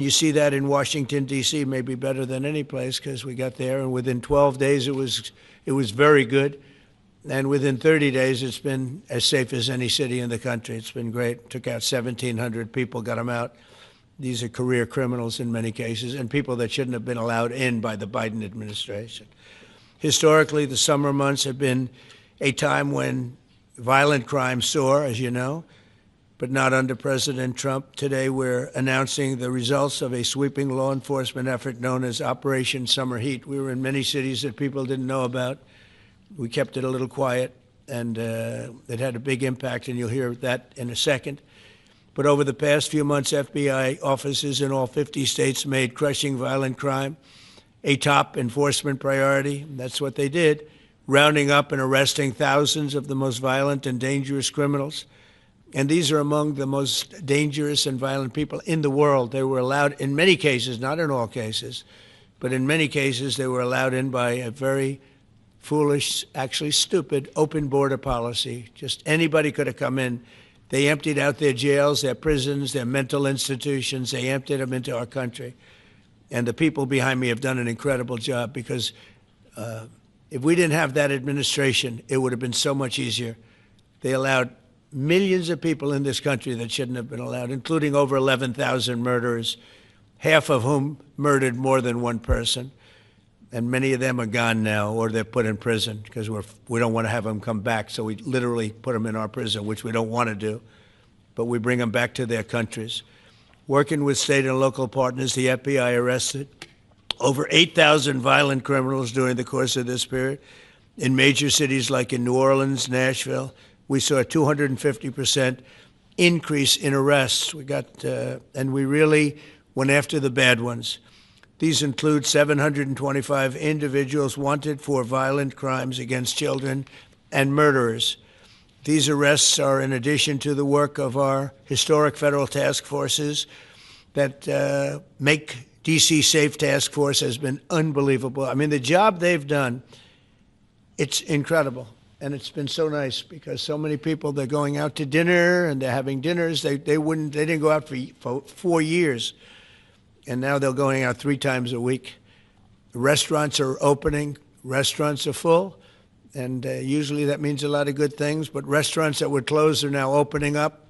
You see that in Washington, D.C., maybe better than any place because we got there, and within 12 days it was very good. And within 30 days, it's been as safe as any city in the country. It's been great. Took out 1,700 people, got them out. These are career criminals in many cases and people that shouldn't have been allowed in by the Biden administration. Historically, the summer months have been a time when violent crime soar, as you know, but not under President Trump. Today, we're announcing the results of a sweeping law enforcement effort known as Operation Summer Heat. We were in many cities that people didn't know about. We kept it a little quiet, and it had a big impact, and you'll hear that in a second. But over the past few months, FBI offices in all 50 states made crushing violent crime a top enforcement priority. That's what they did, rounding up and arresting thousands of the most violent and dangerous criminals. And these are among the most dangerous and violent people in the world. They were allowed, in many cases, not in all cases, but in many cases, they were allowed in by a very foolish, actually stupid, open border policy. Just anybody could have come in. They emptied out their jails, their prisons, their mental institutions. They emptied them into our country. And the people behind me have done an incredible job because if we didn't have that administration, it would have been so much easier. They allowed millions of people in this country that shouldn't have been allowed, including over 11,000 murderers, half of whom murdered more than one person. And many of them are gone now, or they're put in prison because we don't want to have them come back. So we literally put them in our prison, which we don't want to do. But we bring them back to their countries. Working with state and local partners, the FBI arrested over 8,000 violent criminals during the course of this period. In major cities like in New Orleans, Nashville, we saw a 250% increase in arrests. And we really went after the bad ones. These include 725 individuals wanted for violent crimes against children and murderers. These arrests are in addition to the work of our historic federal task forces that make D.C. Safe Task Force has been unbelievable. I mean, the job they've done, it's incredible. And it's been so nice because so many people, they're going out to dinner and they're having dinners. They didn't go out for 4 years. And now they're going out 3 times a week. The restaurants are opening. Restaurants are full. And usually that means a lot of good things. But restaurants that were closed are now opening up.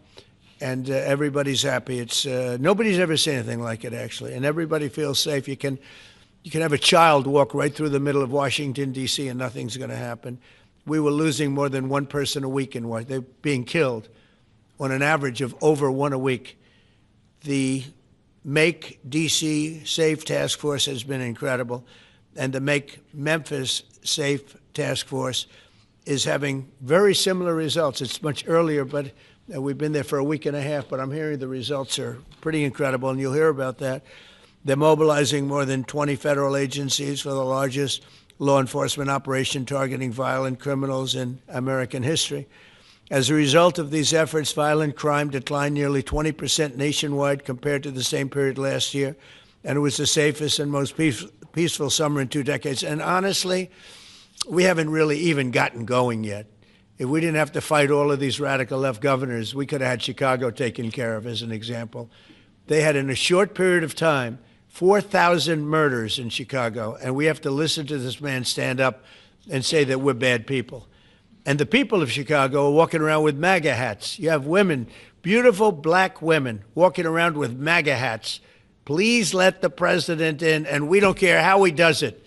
And everybody's happy. It's nobody's ever seen anything like it, actually. And everybody feels safe. You can have a child walk right through the middle of Washington, D.C., and nothing's going to happen. We were losing more than one person a week in Washington. They're being killed on an average of over 1 a week. The Make D.C. Safe Task Force has been incredible. And the Make Memphis Safe Task Force is having very similar results. It's much earlier, but we've been there for a week and a half, but I'm hearing the results are pretty incredible, and you'll hear about that. They're mobilizing more than 20 federal agencies for the largest law enforcement operation targeting violent criminals in American history. As a result of these efforts, violent crime declined nearly 20% nationwide compared to the same period last year, and it was the safest and most peaceful summer in 2 decades. And honestly, we haven't really even gotten going yet. If we didn't have to fight all of these radical left governors, we could have had Chicago taken care of, as an example. They had, in a short period of time, 4,000 murders in Chicago, and we have to listen to this man stand up and say that we're bad people. And the people of Chicago are walking around with MAGA hats. You have women, beautiful black women, walking around with MAGA hats. Please let the president in, and we don't care how he does it.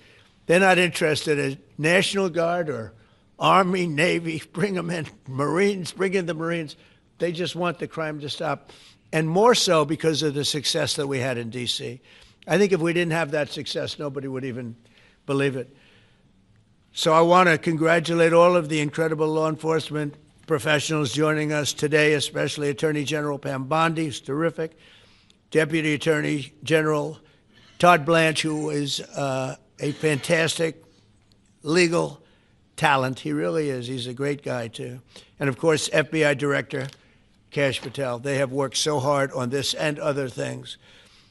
They're not interested in National Guard or Army, Navy, bring them in. Marines, bring in the Marines. They just want the crime to stop. And more so because of the success that we had in D.C. I think if we didn't have that success, nobody would even believe it. So I want to congratulate all of the incredible law enforcement professionals joining us today, especially Attorney General Pam Bondi, who's terrific, Deputy Attorney General Todd Blanche, who is a fantastic legal talent. He really is. He's a great guy, too. And, of course, FBI Director Kash Patel. They have worked so hard on this and other things.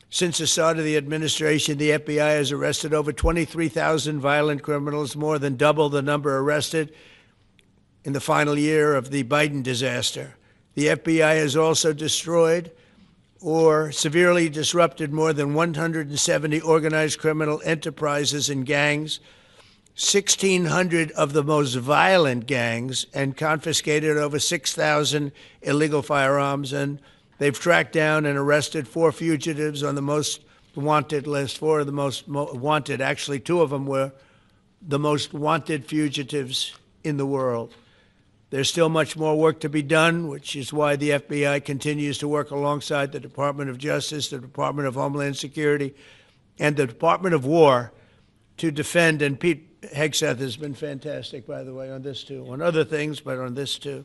Since the start of the administration, the FBI has arrested over 23,000 violent criminals, more than double the number arrested in the final year of the Biden disaster. The FBI has also destroyed or severely disrupted more than 170 organized criminal enterprises and gangs, 1,600 of the most violent gangs, and confiscated over 6,000 illegal firearms. And they've tracked down and arrested 4 fugitives on the most wanted list, 4 of the most wanted. Actually, 2 of them were the most wanted fugitives in the world. There's still much more work to be done, which is why the FBI continues to work alongside the Department of Justice, the Department of Homeland Security, and the Department of War to defend. And Pete Hegseth has been fantastic, by the way, on this too, on other things, but on this too,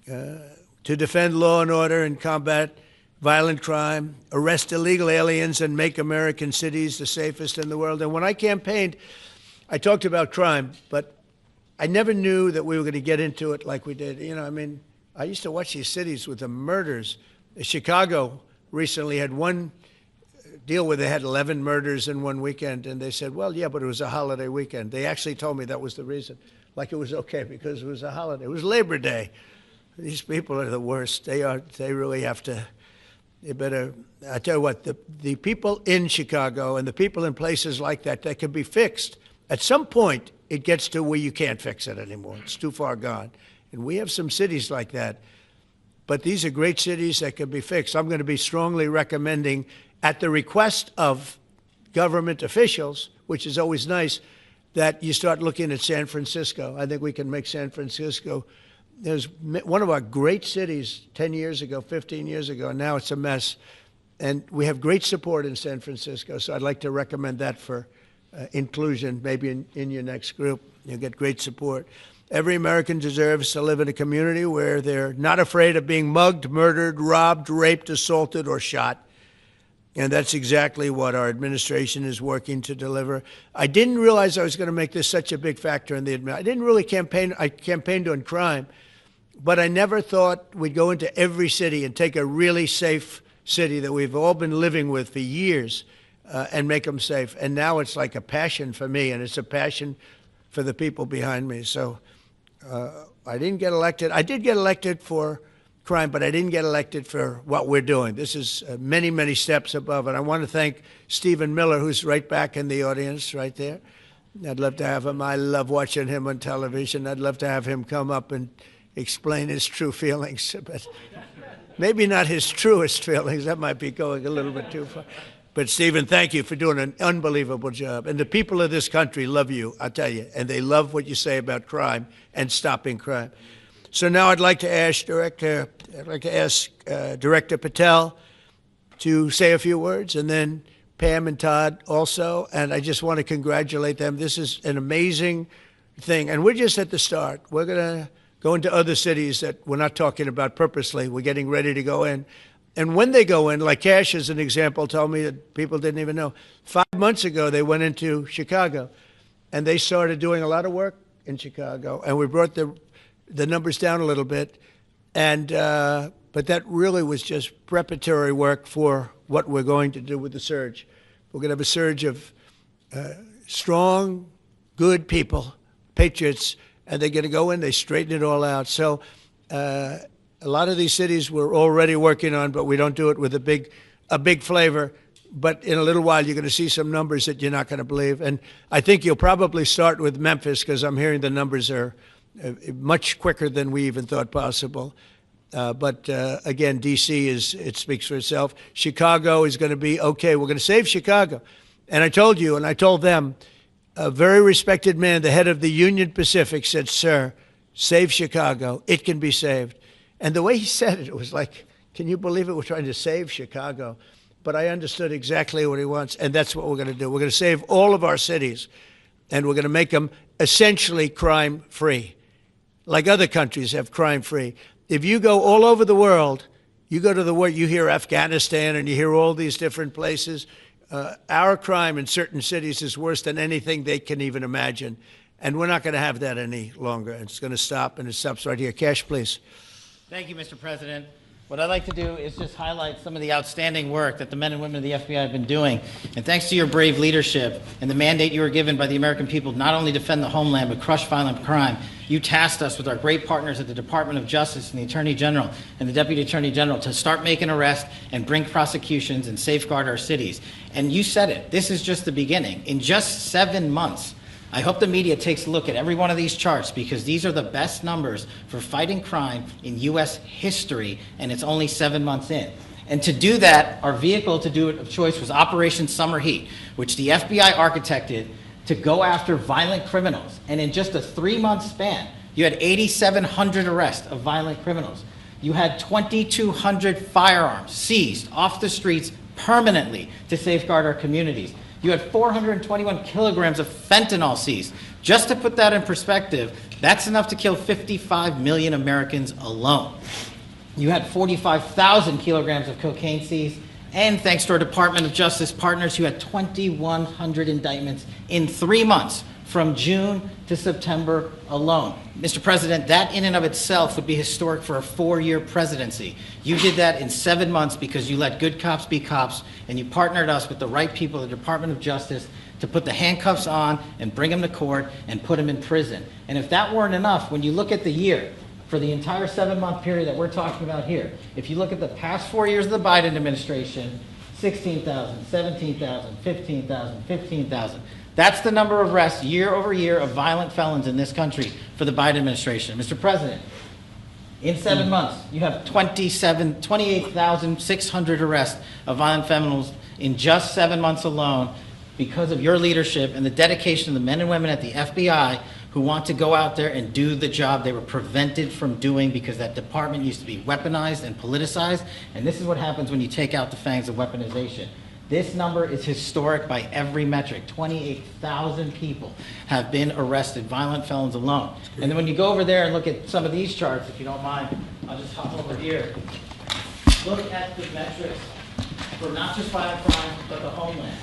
to defend law and order and combat violent crime, arrest illegal aliens, and make American cities the safest in the world. And when I campaigned, I talked about crime, but I never knew that we were going to get into it like we did. You know, I mean, I used to watch these cities with the murders. Chicago recently had one deal where they had 11 murders in one weekend, and they said, well, yeah, but it was a holiday weekend. They actually told me that was the reason, like it was okay because it was a holiday. It was Labor Day. These people are the worst. They really have to, they better, I tell you what, the people in Chicago and the people in places like that can be fixed. At some point, it gets to where you can't fix it anymore. It's too far gone. And we have some cities like that. But these are great cities that can be fixed. I'm going to be strongly recommending, at the request of government officials, which is always nice, that you start looking at San Francisco. I think we can make San Francisco. There's one of our great cities 10 years ago, 15 years ago, and now it's a mess. And we have great support in San Francisco, so I'd like to recommend that for inclusion, maybe in your next group. You'll get great support. Every American deserves to live in a community where they're not afraid of being mugged, murdered, robbed, raped, assaulted, or shot. And that's exactly what our administration is working to deliver. I didn't realize I was going to make this such a big factor in the administration. I didn't really campaign. I campaigned on crime, but I never thought we'd go into every city and take a really safe city that we've all been living with for years and make them safe. And now it's like a passion for me, and it's a passion for the people behind me. So I didn't get elected. I did get elected for crime, but I didn't get elected for what we're doing. This is many, many steps above. And I want to thank Stephen Miller, who's right back in the audience right there. I'd love to have him. I love watching him on television. I'd love to have him come up and explain his true feelings, but maybe not his truest feelings. That might be going a little bit too far. But Stephen, thank you for doing an unbelievable job. And the people of this country love you, I'll tell you, and they love what you say about crime and stopping crime. So now I'd like to ask Director Patel to say a few words, and then Pam and Todd also. And I just want to congratulate them. This is an amazing thing, and we're just at the start. We're going to go into other cities that we're not talking about purposely. We're getting ready to go in. And when they go in, like Kash, as an example, told me that people didn't even know. 5 months ago, they went into Chicago, and they started doing a lot of work in Chicago. And we brought the numbers down a little bit. And but that really was just preparatory work for what we're going to do with the surge. We're going to have a surge of strong, good people, patriots, and they're going to go in, they straighten it all out. So a lot of these cities we're already working on, but we don't do it with a big flavor. But in a little while, you're going to see some numbers that you're not going to believe. And I think you'll probably start with Memphis, because I'm hearing the numbers are much quicker than we even thought possible. But again, D.C. it speaks for itself. Chicago is going to be okay. We're going to save Chicago. And I told you, and I told them, a very respected man, the head of the Union Pacific, said, "Sir, save Chicago. It can be saved." And the way he said it, it was like, can you believe it? We're trying to save Chicago. But I understood exactly what he wants, and that's what we're going to do. We're going to save all of our cities, and we're going to make them essentially crime-free, like other countries have crime-free. If you go all over the world, you go to the world, you hear Afghanistan, and you hear all these different places. Our crime in certain cities is worse than anything they can even imagine. And we're not going to have that any longer. It's going to stop, and it stops right here. Kash, please. Thank you, Mr. President. What I'd like to do is just highlight some of the outstanding work that the men and women of the FBI have been doing. And thanks to your brave leadership and the mandate you were given by the American people to not only defend the homeland but crush violent crime, you tasked us with our great partners at the Department of Justice and the Attorney General and the Deputy Attorney General to start making arrests and bring prosecutions and safeguard our cities. And you said it, this is just the beginning. In just 7 months, I hope the media takes a look at every one of these charts because these are the best numbers for fighting crime in U.S. history, and it's only 7 months in. And to do that, our vehicle to do it of choice was Operation Summer Heat, which the FBI architected to go after violent criminals. And in just a 3-month span, you had 8,700 arrests of violent criminals. You had 2,200 firearms seized off the streets permanently to safeguard our communities. You had 421 kilograms of fentanyl seized. Just to put that in perspective, that's enough to kill 55 million Americans alone. You had 45,000 kilograms of cocaine seized, and thanks to our Department of Justice partners, you had 2,100 indictments in 3 months, from June to September alone. Mr. President, that in and of itself would be historic for a 4-year presidency. You did that in 7 months because you let good cops be cops, and you partnered us with the right people at the Department of Justice to put the handcuffs on and bring them to court and put them in prison. And if that weren't enough, when you look at the year, for the entire 7-month period that we're talking about here, if you look at the past 4 years of the Biden administration, 16,000, 17,000, 15,000, 15,000. That's the number of arrests year over year of violent felons in this country for the Biden administration. Mr. President, in 7 months, you have 28,600 arrests of violent felons in just 7 months alone because of your leadership and the dedication of the men and women at the FBI who want to go out there and do the job they were prevented from doing because that department used to be weaponized and politicized. And this is what happens when you take out the fangs of weaponization. This number is historic by every metric. 28,000 people have been arrested, violent felons alone. And then when you go over there and look at some of these charts, if you don't mind, I'll just hop over here. Look at the metrics for not just violent crime, but the homeland.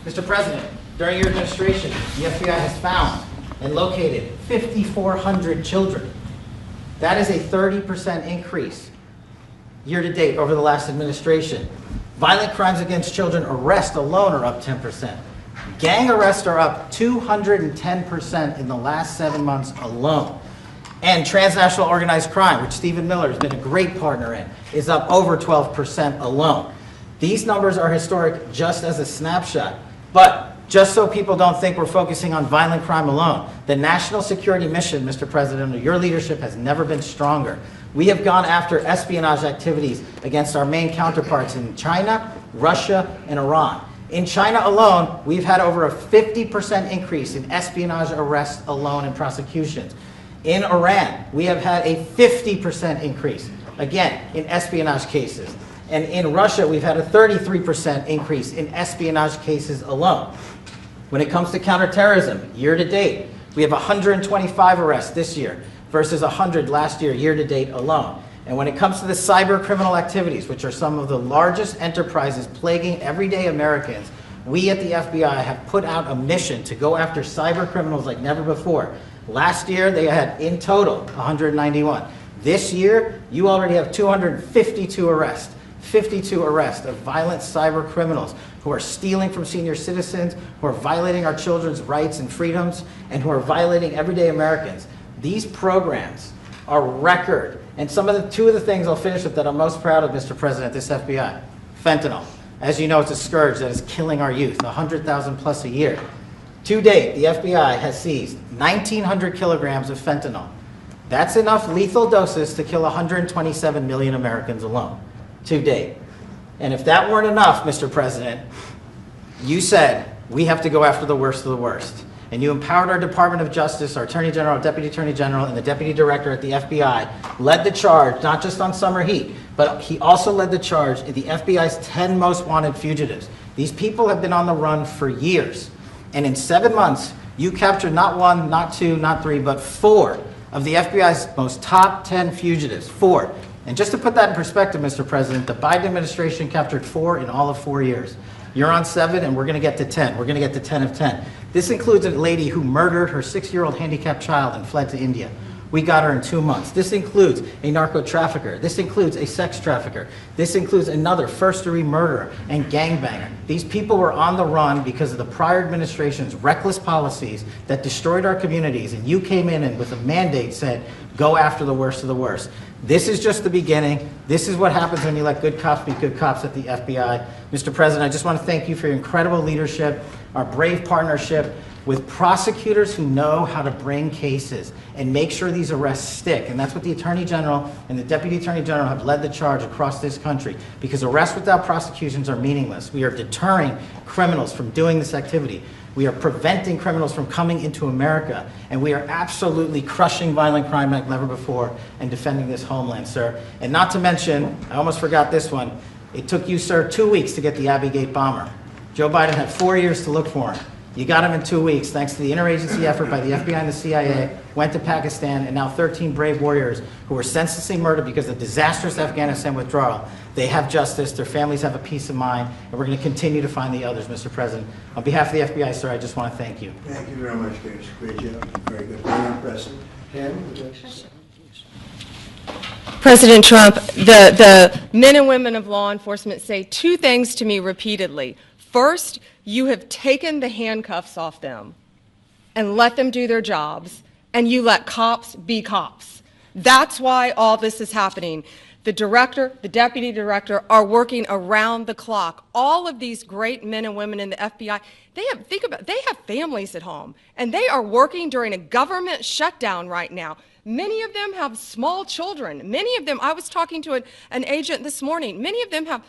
Mr. President, during your administration, the FBI has found and located 5,400 children. That is a 30% increase year to date over the last administration. Violent crimes against children arrests alone are up 10%. Gang arrests are up 210% in the last 7 months alone. And transnational organized crime, which Stephen Miller has been a great partner in, is up over 12% alone. These numbers are historic just as a snapshot. But just so people don't think we're focusing on violent crime alone, the national security mission, Mr. President, under your leadership has never been stronger. We have gone after espionage activities against our main counterparts in China, Russia, and Iran. In China alone, we've had over a 50% increase in espionage arrests alone and prosecutions. In Iran, we have had a 50% increase, again, in espionage cases. And in Russia, we've had a 33% increase in espionage cases alone. When it comes to counterterrorism, year to date, we have 125 arrests this year versus 100 last year, year to date alone. And when it comes to the cyber criminal activities, which are some of the largest enterprises plaguing everyday Americans, we at the FBI have put out a mission to go after cyber criminals like never before. Last year, they had in total 191. This year, you already have 252 arrests. 52 arrests of violent cyber criminals who are stealing from senior citizens, who are violating our children's rights and freedoms, and who are violating everyday Americans. These programs are record. And two of the things I'll finish with that I'm most proud of, Mr. President, this FBI. Fentanyl. As you know, it's a scourge that is killing our youth, 100,000 plus a year. To date, the FBI has seized 1,900 kilograms of fentanyl. That's enough lethal doses to kill 127 million Americans alone. To date. And if that weren't enough, Mr. President, you said we have to go after the worst of the worst. And you empowered our Department of Justice, our Attorney General, Deputy Attorney General, and the Deputy Director at the FBI, led the charge, not just on Summer Heat, but he also led the charge in the FBI's 10 most wanted fugitives. These people have been on the run for years. And in 7 months, you captured not 1, not 2, not 3, but 4 of the FBI's most top 10 fugitives. 4. And just to put that in perspective, Mr. President, the Biden administration captured 4 in all of 4 years. You're on 7, and we're going to get to 10. We're going to get to 10 of 10. This includes a lady who murdered her 6-year-old handicapped child and fled to India. We got her in 2 months. This includes a narco trafficker. This includes a sex trafficker. This includes another first-degree murderer and gangbanger. These people were on the run because of the prior administration's reckless policies that destroyed our communities, and you came in and with a mandate said, go after the worst of the worst. This is just the beginning. This is what happens when you let good cops be good cops at the FBI. Mr. President, I just want to thank you for your incredible leadership, our brave partnership with prosecutors who know how to bring cases and make sure these arrests stick. And that's what the Attorney General and the Deputy Attorney General have led the charge across this country, because arrests without prosecutions are meaningless. We are deterring criminals from doing this activity. We are preventing criminals from coming into America, and we are absolutely crushing violent crime like never before and defending this homeland, sir. And not to mention, I almost forgot this one, it took you, sir, 2 weeks to get the Abbey bomber. Joe Biden had 4 years to look for him. You got him in 2 weeks, thanks to the interagency effort by the FBI and the CIA, went to Pakistan, and now 13 brave warriors who were senselessly murdered because of disastrous Afghanistan withdrawal. They have justice, their families have a peace of mind, and we're going to continue to find the others, Mr. President. On behalf of the FBI, sir, I just want to thank you. Thank you very much, Kash. Great job. Very good. Very impressive. Pam, would you like to say? President Trump, the men and women of law enforcement say two things to me repeatedly. First, you have taken the handcuffs off them and let them do their jobs, and you let cops be cops. That's why all this is happening. The director, the deputy director are working around the clock. All of these great men and women in the FBI, they have families at home, and they are working during a government shutdown right now. Many of them have small children. Many of them, I was talking to an agent this morning, many of them have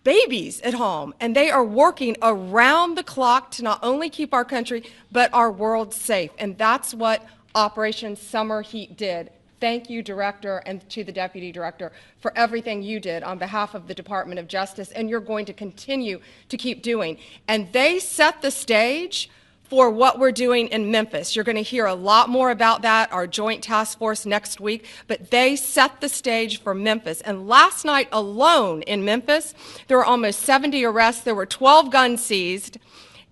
babies at home, and they are working around the clock to not only keep our country, but our world safe. And that's what Operation Summer Heat did. Thank you, Director, and to the Deputy Director for everything you did on behalf of the Department of Justice, and you're going to continue to keep doing. And they set the stage for what we're doing in Memphis. You're going to hear a lot more about that, our joint task force next week, but they set the stage for Memphis. And last night alone in Memphis, there were almost 70 arrests, there were 12 guns seized,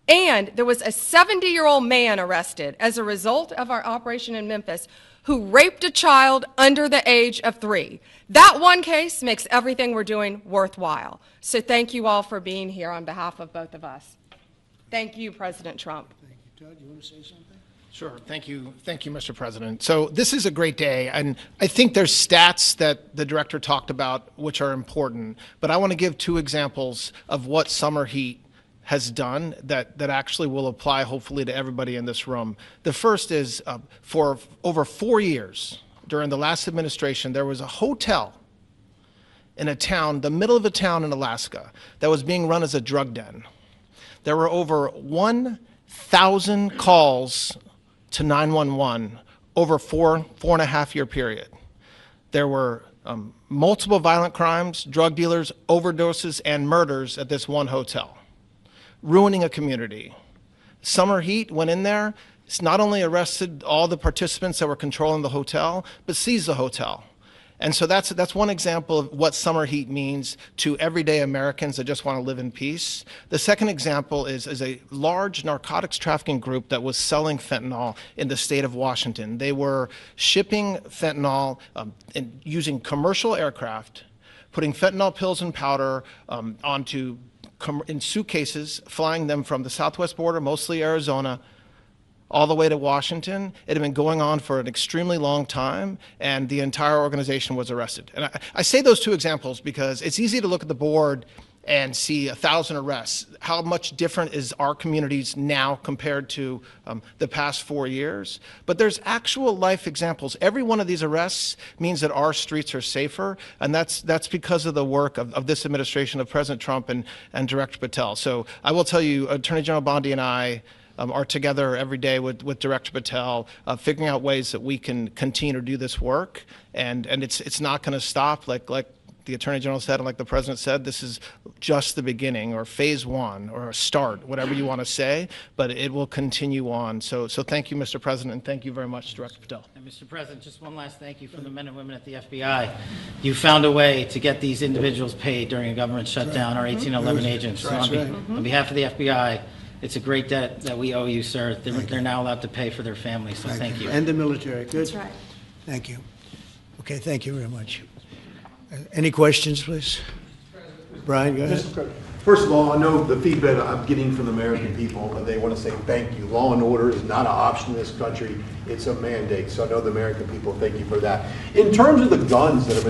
and there was a 70-year-old man arrested as a result of our operation in Memphis who raped a child under the age of 3. That one case makes everything we're doing worthwhile. So thank you all for being here on behalf of both of us. Thank you, President Trump. Thank you. Todd, you want to say something? Sure. Thank you, Mr. President. So this is a great day, and I think there's stats that the director talked about which are important, but I want to give 2 examples of what Summer Heat has done that actually will apply hopefully to everybody in this room. The first is for over 4 years during the last administration, there was a hotel in a town, the middle of a town in Alaska, that was being run as a drug den. There were over 1,000 calls to 911 over a 4.5 year period. There were multiple violent crimes, drug dealers, overdoses, and murders at this one hotel, ruining a community. Summer Heat went in there, not only arrested all the participants that were controlling the hotel, but seized the hotel. And so that's one example of what Summer Heat means to everyday Americans that just want to live in peace. The second example is a large narcotics trafficking group that was selling fentanyl in the state of Washington. They were shipping fentanyl and using commercial aircraft, putting fentanyl pills and powder in suitcases, flying them from the southwest border, mostly Arizona, all the way to Washington. It had been going on for an extremely long time, and the entire organization was arrested. And I say those 2 examples because it's easy to look at the board and see 1,000 arrests. How much different is our communities now compared to the past 4 years? But there's actual life examples. Every one of these arrests means that our streets are safer, and that's because of the work of this administration, of President Trump and Director Patel. So I will tell you, Attorney General Bondi and I are together every day with Director Patel, figuring out ways that we can continue to do this work, and it's not going to stop. Like the Attorney General said, and like the President said, this is just the beginning, or phase 1, or a start, whatever you want to say, but it will continue on. So thank you, Mr. President, and thank you very much, Director Patel. And Mr. President, just one last thank you from the men and women at the FBI. You found a way to get these individuals paid during a government shutdown, our 1811 agents. So on behalf of the FBI, it's a great debt that we owe you, sir. They're now allowed to pay for their families, so thank you. And the military. Good. That's right. Thank you. Okay, thank you very much. Any questions, please? Brian, go ahead. First of all, I know the feedback I'm getting from the American people, they want to say thank you. Law and order is not an option in this country, it's a mandate. So I know the American people, thank you for that. In terms of the guns that have been